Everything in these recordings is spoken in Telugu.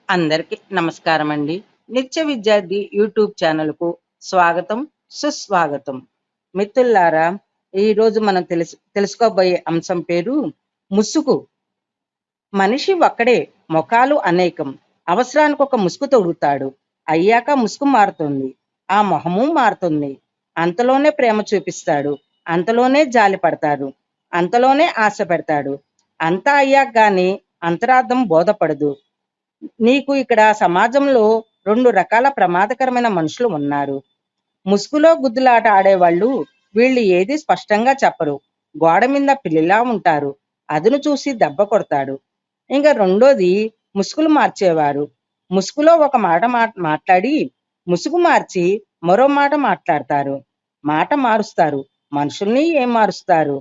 అందరికీ నమస్కారం అండి. నిత్య విద్యార్థి యూట్యూబ్ ఛానల్‌కు స్వాగతం, సుస్వాగతం. మిత్రులారా, ఈరోజు మనం తెలుసుకోబోయే అంశం పేరు ముసుగు. మనిషి ఒక్కడే, మొఖాలు అనేకం. అవసరానికి ఒక ముసుగు తొడుగుతాడు. అయ్యాక ముసుగు మారుతుంది. ఆ మొహము మారుతుంది. అంతలోనే ప్రేమ చూపిస్తాడు. అంతలోనే జాలి పడతాడు. అంతలోనే ఆశ పెడతాడు. అంతా అయ్యాక గాని అంతరార్థం బోధపడదు. నీకు ఇక్కడ సమాజంలో 2 రకాల ప్రమాదకరమైన మనుషులు ఉన్నారు. ముసుగులో గుద్దులాట ఆడేవాళ్ళు. వీళ్ళు ఏది స్పష్టంగా చెప్పరు. గోడ మీద పిల్లిలా ఉంటారు. అదును చూసి దెబ్బ కొడతాడు. ఇంకా రెండోది ముసుగులు మార్చేవారు. ముసుగులో ఒక మాట మాట్లాడి ముసుగు మార్చి మరో మాట మాట్లాడతారు. మాట మారుస్తారు. మనుషుల్ని ఏం మారుస్తారు?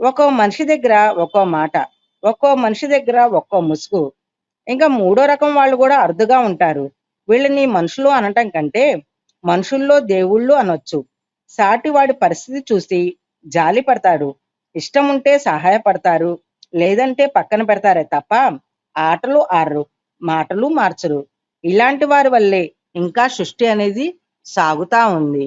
ఒక్కో మనిషి దగ్గర ఒక్కో మాట, ఒక్కో మనిషి దగ్గర ఒక్కో ముసుగు. ఇంకా మూడో రకం వాళ్ళు కూడా అరుదుగా ఉంటారు. వీళ్ళని మనుషులు అనటం కంటే మనుషుల్లో దేవుళ్ళు అనొచ్చు. సాటి వాడి పరిస్థితి చూసి జాలి పడతారు. ఇష్టం ఉంటే సహాయపడతారు. లేదంటే పక్కన పెడతారే తప్ప ఆటలు ఆడరు, మాటలు మార్చరు. ఇలాంటి వారి వల్లే ఇంకా సృష్టి అనేది సాగుతా ఉంది.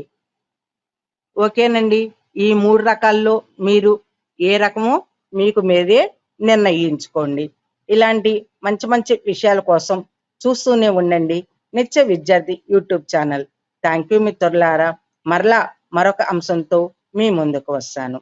ఓకేనండి. ఈ 3 రకాల్లో మీరు ఏ రకమో మీకు మీరే నిర్ణయించుకోండి. ఇలాంటి మంచి మంచి విషయాల కోసం చూస్తూనే ఉండండి నిత్య విద్యార్థి యూట్యూబ్ ఛానల్. థ్యాంక్ యూ మిత్రులారా. మరలా మరొక అంశంతో మీ ముందుకు వస్తాను.